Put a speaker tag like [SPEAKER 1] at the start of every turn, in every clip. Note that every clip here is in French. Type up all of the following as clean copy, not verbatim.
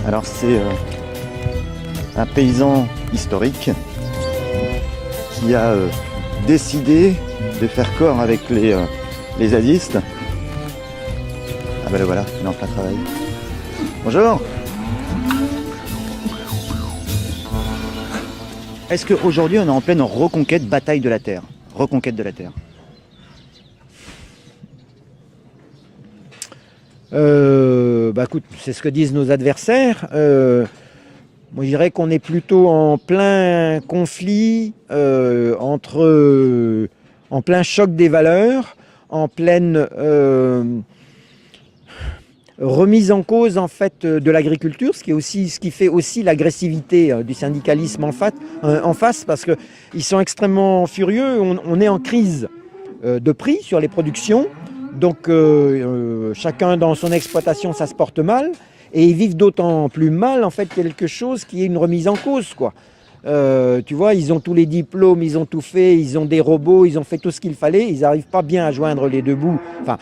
[SPEAKER 1] Alors c'est un paysan historique qui a décidé de faire corps avec les zadistes. Ah ben le voilà, il est en plein travail. Bonjour. Est-ce qu'aujourd'hui on est en pleine reconquête, bataille de la terre? Reconquête de la terre.
[SPEAKER 2] Écoute, c'est ce que disent nos adversaires. Moi, je dirais qu'on est plutôt en plein conflit, en plein choc des valeurs, en pleine remise en cause en fait de l'agriculture, ce qui fait aussi l'agressivité du syndicalisme en face, parce que ils sont extrêmement furieux. On est en crise de prix sur les productions. Donc chacun dans son exploitation, ça se porte mal, et ils vivent d'autant plus mal en fait quelque chose qui est une remise en cause, quoi. Tu vois, ils ont tous les diplômes, ils ont tout fait, ils ont des robots, ils ont fait tout ce qu'il fallait, ils n'arrivent pas bien à joindre les deux bouts. Enfin,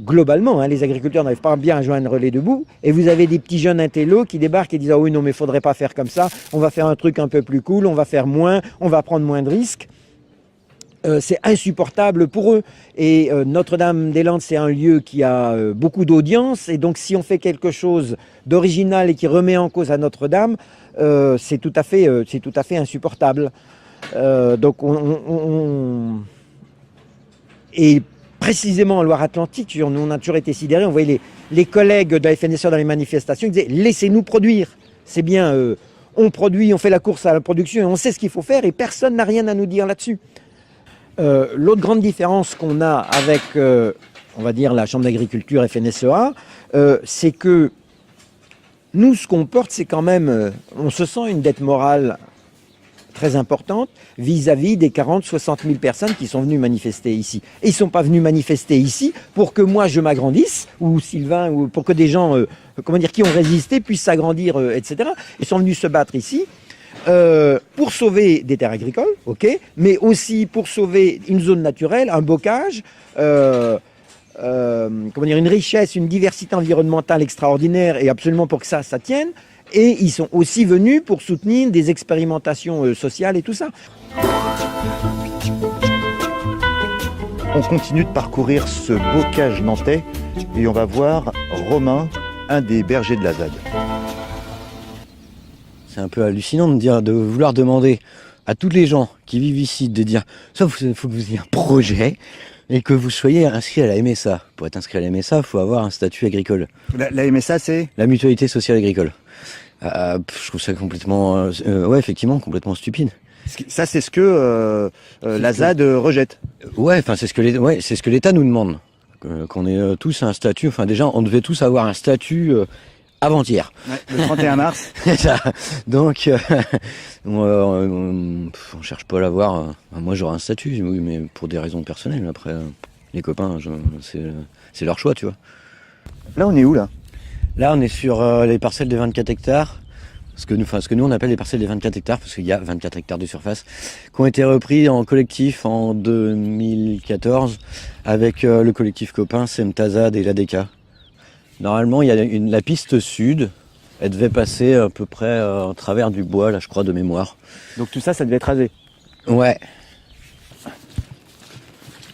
[SPEAKER 2] globalement, les agriculteurs n'arrivent pas bien à joindre les deux bouts, et vous avez des petits jeunes intellos qui débarquent et disent « Ah oui, non, mais il ne faudrait pas faire comme ça, on va faire un truc un peu plus cool, on va faire moins, on va prendre moins de risques ». C'est insupportable pour eux. Et Notre-Dame-des-Landes, c'est un lieu qui a beaucoup d'audience. Et donc, si on fait quelque chose d'original et qui remet en cause à Notre-Dame, c'est tout à fait insupportable. Et précisément en Loire-Atlantique, on a toujours été sidérés. On voyait les collègues de la FNSEA dans les manifestations, ils disaient « Laissez-nous produire. C'est bien, on produit, on fait la course à la production et on sait ce qu'il faut faire et personne n'a rien à nous dire là-dessus. » L'autre grande différence qu'on a avec, on va dire, la Chambre d'agriculture FNSEA, c'est que nous, ce qu'on porte, c'est quand même, on se sent une dette morale très importante vis-à-vis des 40-60 000 personnes qui sont venues manifester ici. Et ils ne sont pas venus manifester ici pour que moi je m'agrandisse, ou Sylvain, ou pour que des gens qui ont résisté puissent s'agrandir, etc. Ils sont venus se battre ici. Pour sauver des terres agricoles, ok, mais aussi pour sauver une zone naturelle, un bocage, une richesse, une diversité environnementale extraordinaire, et absolument pour que ça tienne. Et ils sont aussi venus pour soutenir des expérimentations sociales et tout ça.
[SPEAKER 1] On continue de parcourir ce bocage nantais et on va voir Romain, un des bergers de la ZAD.
[SPEAKER 3] C'est un peu hallucinant de vouloir demander à tous les gens qui vivent ici de dire soit il faut que vous ayez un projet et que vous soyez inscrit à la MSA. Pour être inscrit à la MSA, il faut avoir un statut agricole.
[SPEAKER 1] La MSA, c'est
[SPEAKER 3] la mutualité sociale agricole. Je trouve ça complètement, effectivement, complètement stupide.
[SPEAKER 1] Ça, c'est ce que la ZAD rejette.
[SPEAKER 3] Ouais, enfin, c'est ce que l'État nous demande. Qu'on ait tous un statut. Enfin, déjà, on devait tous avoir un statut. Avant-hier.
[SPEAKER 1] Ouais, le 31 mars.
[SPEAKER 3] Donc, on cherche pas à l'avoir. Moi, j'aurai un statut, oui, mais pour des raisons personnelles. Après, les copains, c'est leur choix, tu vois.
[SPEAKER 1] Là, on est où, là?
[SPEAKER 3] Là, on est sur les parcelles de 24 hectares. Ce que nous, on appelle les parcelles des 24 hectares, parce qu'il y a 24 hectares de surface, qui ont été repris en collectif en 2014, avec le collectif copain, Semtazad et l'ADK. Normalement, il y a la piste sud, elle devait passer à peu près en travers du bois, là, je crois, de mémoire.
[SPEAKER 1] Donc tout ça, ça devait être rasé.
[SPEAKER 3] Ouais.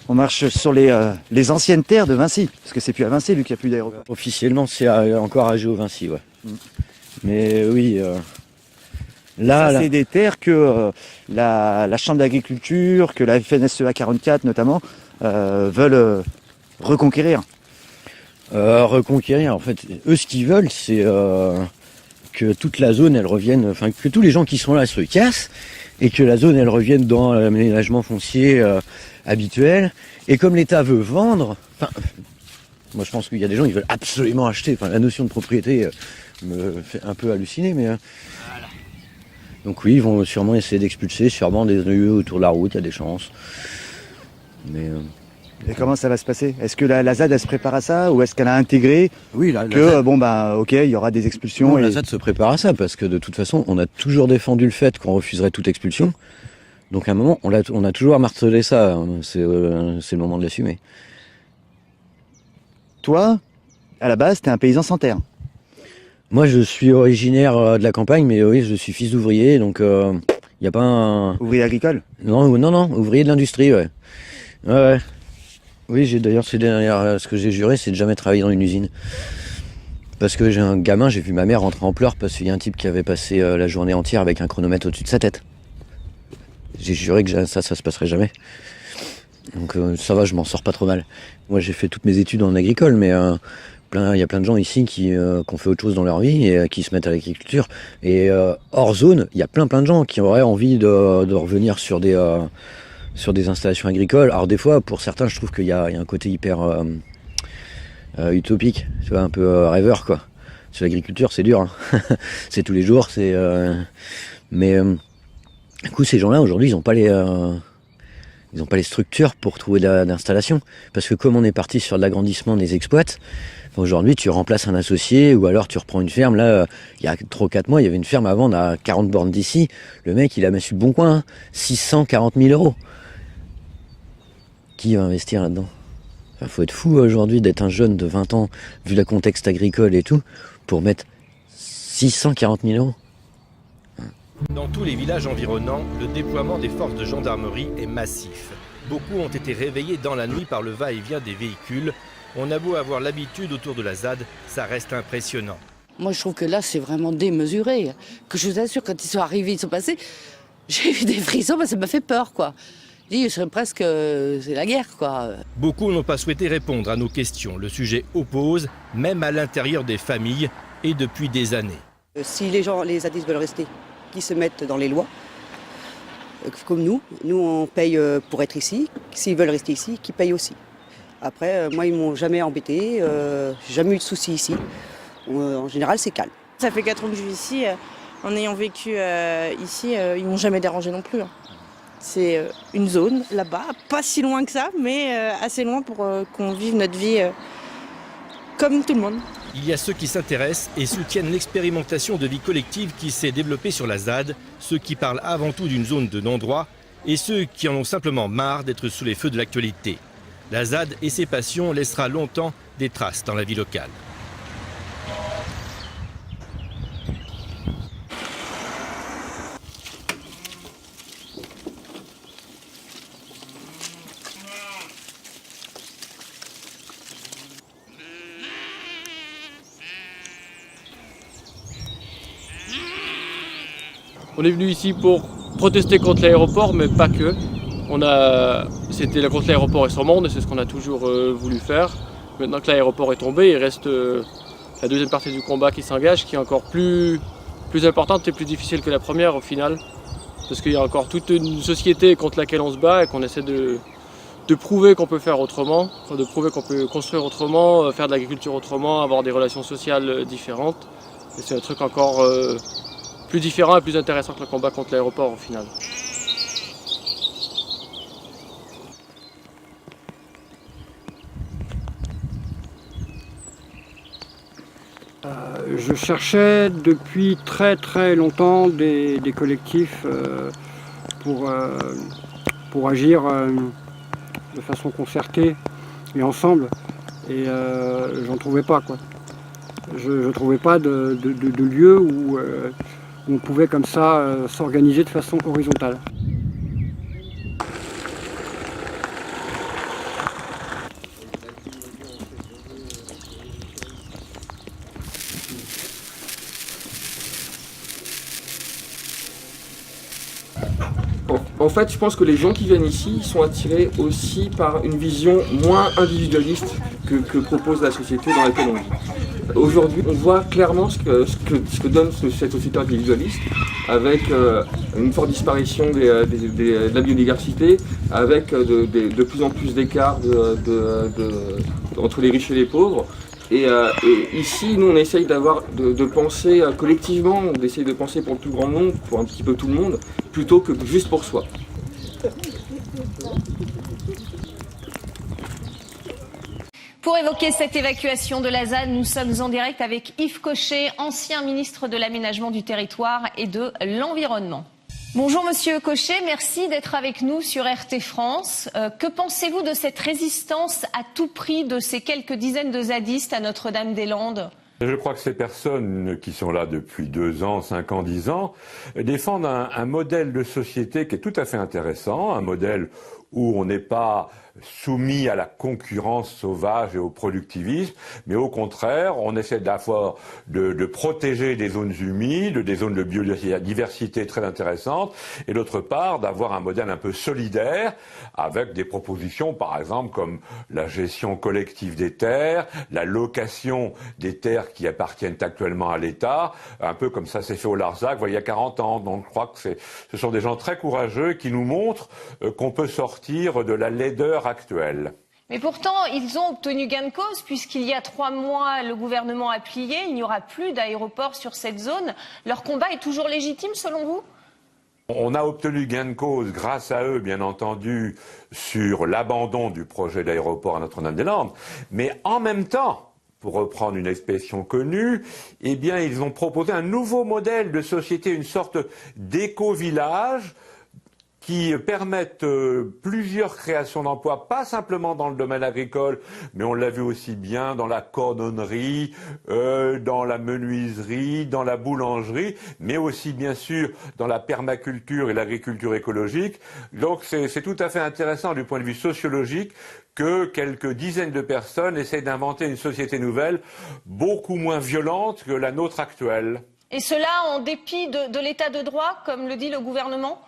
[SPEAKER 1] On marche sur les anciennes terres de Vinci, parce que c'est plus à Vinci, vu qu'il n'y a plus d'aéroport.
[SPEAKER 3] Officiellement, c'est encore à Géo-Vinci, ouais. Mais oui, là...
[SPEAKER 1] c'est des terres que la Chambre d'agriculture, que la FNSEA 44 notamment, veulent reconquérir.
[SPEAKER 3] Reconquérir, en fait, eux ce qu'ils veulent c'est que toute la zone elle revienne, enfin que tous les gens qui sont là se cassent et que la zone elle revienne dans l'aménagement foncier habituel. Et comme l'État veut vendre, moi je pense qu'il y a des gens qui veulent absolument acheter, la notion de propriété me fait un peu halluciner, mais donc oui, ils vont sûrement essayer d'expulser sûrement des lieux autour de la route, il y a des chances, mais
[SPEAKER 1] et comment ça va se passer? Est-ce que la ZAD elle se prépare à ça, ou est-ce qu'elle a intégré ok, il y aura des expulsions?
[SPEAKER 3] Non, la ZAD se prépare à ça parce que de toute façon, on a toujours défendu le fait qu'on refuserait toute expulsion. Donc à un moment, on a toujours martelé ça. C'est le moment de l'assumer.
[SPEAKER 1] Toi, à la base, t'es un paysan sans terre.
[SPEAKER 3] Moi, je suis originaire de la campagne, mais oui, je suis fils d'ouvrier, donc il n'y a pas un...
[SPEAKER 1] Ouvrier agricole?
[SPEAKER 3] Non, ouvrier de l'industrie, ouais. Ouais. Oui, c'est derrière ce que j'ai juré, c'est de jamais travailler dans une usine. Parce que j'ai un gamin, j'ai vu ma mère rentrer en pleurs parce qu'il y a un type qui avait passé la journée entière avec un chronomètre au-dessus de sa tête. J'ai juré que ça se passerait jamais. Donc ça va, je m'en sors pas trop mal. Moi, j'ai fait toutes mes études en agricole, mais il y a plein de gens ici qui ont fait autre chose dans leur vie et qui se mettent à l'agriculture. Et hors zone, il y a plein de gens qui auraient envie de revenir sur des installations agricoles. Alors des fois, pour certains, je trouve qu'il y a un côté hyper utopique, tu vois, un peu rêveur, quoi. Sur l'agriculture, c'est dur, hein. C'est tous les jours, mais du coup, ces gens-là, aujourd'hui, ils n'ont pas les structures pour trouver d'installation. Parce que comme on est parti sur de l'agrandissement des exploits, aujourd'hui, tu remplaces un associé ou alors tu reprends une ferme. Là, il y a 3 ou 4 mois, il y avait une ferme à vendre à 40 bornes d'ici. Le mec, il a mis sur le bon coin, hein, 640 000 euros. Qui va investir là-dedans? Enfin, faut être fou aujourd'hui d'être un jeune de 20 ans, vu le contexte agricole et tout, pour mettre 640 000 euros.
[SPEAKER 4] Dans tous les villages environnants, le déploiement des forces de gendarmerie est massif. Beaucoup ont été réveillés dans la nuit par le va-et-vient des véhicules. On a beau avoir l'habitude autour de la ZAD, ça reste impressionnant.
[SPEAKER 5] Moi, je trouve que là, c'est vraiment démesuré. Que je vous assure, quand ils sont arrivés, ils sont passés, j'ai eu des frissons, mais ça m'a fait peur, quoi. Je dis, c'est la guerre, quoi.
[SPEAKER 4] Beaucoup n'ont pas souhaité répondre à nos questions. Le sujet oppose, même à l'intérieur des familles, et depuis des années.
[SPEAKER 6] Si les zadistes veulent rester, qu'ils se mettent dans les lois, comme nous on paye pour être ici. S'ils veulent rester ici, qu'ils payent aussi. Après, moi, ils m'ont jamais embêté, j'ai jamais eu de soucis ici. En général, c'est calme.
[SPEAKER 7] Ça fait 4 ans que je vis ici. En ayant vécu ici, ils m'ont jamais dérangé non plus. C'est une zone là-bas, pas si loin que ça, mais assez loin pour qu'on vive notre vie comme tout le monde.
[SPEAKER 4] Il y a ceux qui s'intéressent et soutiennent l'expérimentation de vie collective qui s'est développée sur la ZAD, ceux qui parlent avant tout d'une zone de non-droit et ceux qui en ont simplement marre d'être sous les feux de l'actualité. La ZAD et ses passions laissera longtemps des traces dans la vie locale.
[SPEAKER 8] On est venu ici pour protester contre l'aéroport, mais pas que. C'était contre l'aéroport et son monde, et c'est ce qu'on a toujours voulu faire. Maintenant que l'aéroport est tombé, il reste la deuxième partie du combat qui s'engage, qui est encore plus importante et plus difficile que la première au final. Parce qu'il y a encore toute une société contre laquelle on se bat et qu'on essaie de prouver qu'on peut faire autrement, de prouver qu'on peut construire autrement, faire de l'agriculture autrement, avoir des relations sociales différentes. Et c'est un truc encore plus différent et plus intéressant que le combat contre l'aéroport au final.
[SPEAKER 9] Je cherchais depuis très longtemps des collectifs pour agir de façon concertée et ensemble, et j'en trouvais pas, quoi. Je trouvais pas de lieu où on pouvait comme ça s'organiser de façon horizontale.
[SPEAKER 10] En fait, je pense que les gens qui viennent ici sont attirés aussi par une vision moins individualiste que propose la société dans laquelle on vit. Aujourd'hui, on voit clairement ce que donne cette société individualiste, avec une forte disparition de la biodiversité, avec de plus en plus d'écarts entre les riches et les pauvres. Et ici, nous, on essaye de penser collectivement, on essaye de penser pour le plus grand nombre, pour un petit peu tout le monde, plutôt que juste pour soi.
[SPEAKER 11] Pour évoquer cette évacuation de la ZAD, nous sommes en direct avec Yves Cochet, ancien ministre de l'Aménagement du Territoire et de l'Environnement. Bonjour Monsieur Cochet, merci d'être avec nous sur RT France. Que pensez-vous de cette résistance à tout prix de ces quelques dizaines de zadistes à Notre-Dame-des-Landes?
[SPEAKER 12] Je crois que ces personnes qui sont là depuis 2 ans, 5 ans, 10 ans, défendent un modèle de société qui est tout à fait intéressant, un modèle où on n'est pas soumis à la concurrence sauvage et au productivisme, mais au contraire, on essaie d'avoir de protéger des zones humides, des zones de biodiversité très intéressantes, et d'autre part, d'avoir un modèle un peu solidaire, avec des propositions, par exemple, comme la gestion collective des terres, la location des terres qui appartiennent actuellement à l'État, un peu comme ça s'est fait au Larzac, il y a 40 ans. Donc je crois que ce sont des gens très courageux qui nous montrent qu'on peut sortir de la laideur actuelle.
[SPEAKER 11] Mais pourtant, ils ont obtenu gain de cause puisqu'il y a 3 mois, le gouvernement a plié, il n'y aura plus d'aéroport sur cette zone. Leur combat est toujours légitime selon vous ?
[SPEAKER 12] On a obtenu gain de cause grâce à eux, bien entendu, sur l'abandon du projet d'aéroport à Notre-Dame-des-Landes, mais en même temps, pour reprendre une expression connue, eh bien, ils ont proposé un nouveau modèle de société, une sorte d'éco-village qui permettent plusieurs créations d'emplois, pas simplement dans le domaine agricole, mais on l'a vu aussi bien dans la cordonnerie, dans la menuiserie, dans la boulangerie, mais aussi bien sûr dans la permaculture et l'agriculture écologique. Donc c'est tout à fait intéressant du point de vue sociologique que quelques dizaines de personnes essaient d'inventer une société nouvelle beaucoup moins violente que la nôtre actuelle.
[SPEAKER 11] Et cela en dépit de l'état de droit, comme le dit le gouvernement ?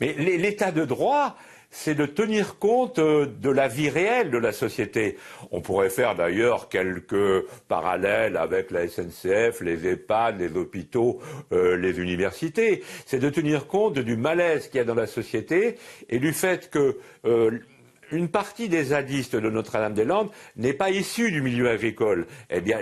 [SPEAKER 12] Mais l'état de droit, c'est de tenir compte de la vie réelle de la société. On pourrait faire d'ailleurs quelques parallèles avec la SNCF, les EHPAD, les hôpitaux, les universités. C'est de tenir compte du malaise qu'il y a dans la société et du fait que une partie des zadistes de Notre-Dame-des-Landes n'est pas issue du milieu agricole. Eh bien,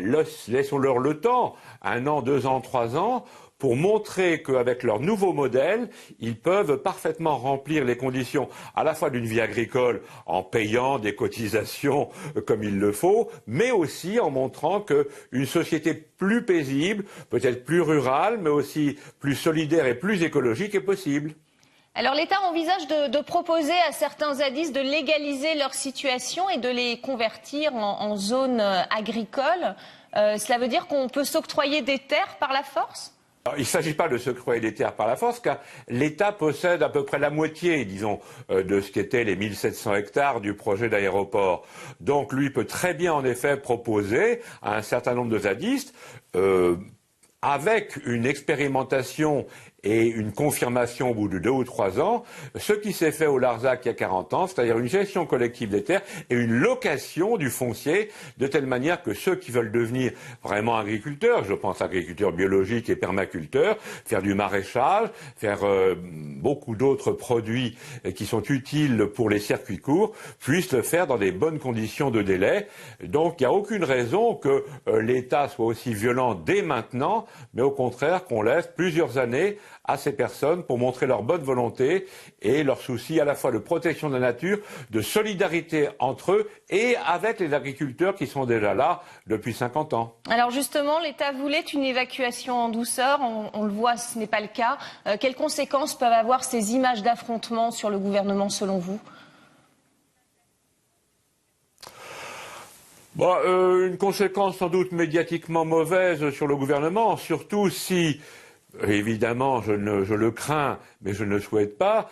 [SPEAKER 12] laissons-leur le temps, 1 an, 2 ans, 3 ans, pour montrer qu'avec leur nouveau modèle, ils peuvent parfaitement remplir les conditions à la fois d'une vie agricole en payant des cotisations comme il le faut, mais aussi en montrant qu'une société plus paisible, peut-être plus rurale, mais aussi plus solidaire et plus écologique est possible.
[SPEAKER 11] Alors l'État envisage de proposer à certains zadistes de légaliser leur situation et de les convertir en zone agricole. Cela veut dire qu'on peut s'octroyer des terres par la force ?
[SPEAKER 12] Alors, il ne s'agit pas de s'octroyer des terres par la force, car l'État possède à peu près la moitié, disons, de ce qu'étaient les 1700 hectares du projet d'aéroport. Donc lui peut très bien, en effet, proposer à un certain nombre de zadistes, avec une expérimentation et une confirmation au bout de 2 ou 3 ans, ce qui s'est fait au Larzac il y a 40 ans, c'est-à-dire une gestion collective des terres et une location du foncier, de telle manière que ceux qui veulent devenir vraiment agriculteurs, je pense agriculteurs biologiques et permaculteurs, faire du maraîchage, faire beaucoup d'autres produits qui sont utiles pour les circuits courts, puissent le faire dans des bonnes conditions de délai. Donc il n'y a aucune raison que l'État soit aussi violent dès maintenant, mais au contraire qu'on laisse plusieurs années à ces personnes pour montrer leur bonne volonté et leur souci à la fois de protection de la nature, de solidarité entre eux et avec les agriculteurs qui sont déjà là depuis 50 ans.
[SPEAKER 11] Alors justement, l'État voulait une évacuation en douceur, on le voit, ce n'est pas le cas. Quelles conséquences peuvent avoir ces images d'affrontement sur le gouvernement selon vous ?
[SPEAKER 12] Une conséquence sans doute médiatiquement mauvaise sur le gouvernement, surtout si, évidemment, je le crains, mais je ne le souhaite pas,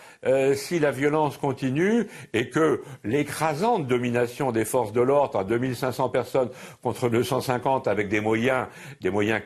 [SPEAKER 12] si la violence continue et que l'écrasante domination des forces de l'ordre à 2500 personnes contre 250 avec des moyens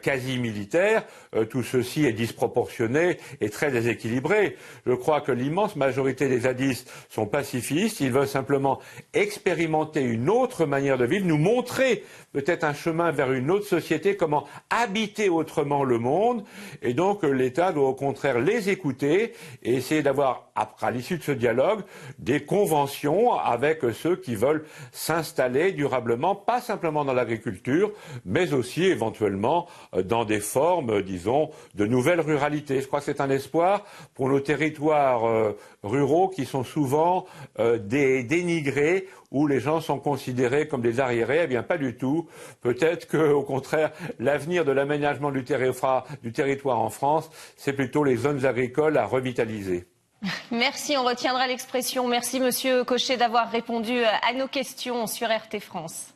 [SPEAKER 12] quasi militaires, tout ceci est disproportionné et très déséquilibré. Je crois que l'immense majorité des zadistes sont pacifistes, ils veulent simplement expérimenter une autre manière de vivre, nous montrer peut-être un chemin vers une autre société, comment habiter autrement le monde, et donc l'État doit au contraire les écouter et essayer d'avoir, à l'issue de ce dialogue, des conventions avec ceux qui veulent s'installer durablement, pas simplement dans l'agriculture, mais aussi éventuellement dans des formes, disons, de nouvelles ruralités. Je crois que c'est un espoir pour nos territoires ruraux qui sont souvent dénigrés, où les gens sont considérés comme des arriérés. Eh bien, pas du tout. Peut-être que, au contraire, l'avenir de l'aménagement du territoire en France, c'est plutôt les zones agricoles à revitaliser.
[SPEAKER 11] Merci, on retiendra l'expression. Merci Monsieur Cochet d'avoir répondu à nos questions sur RT France.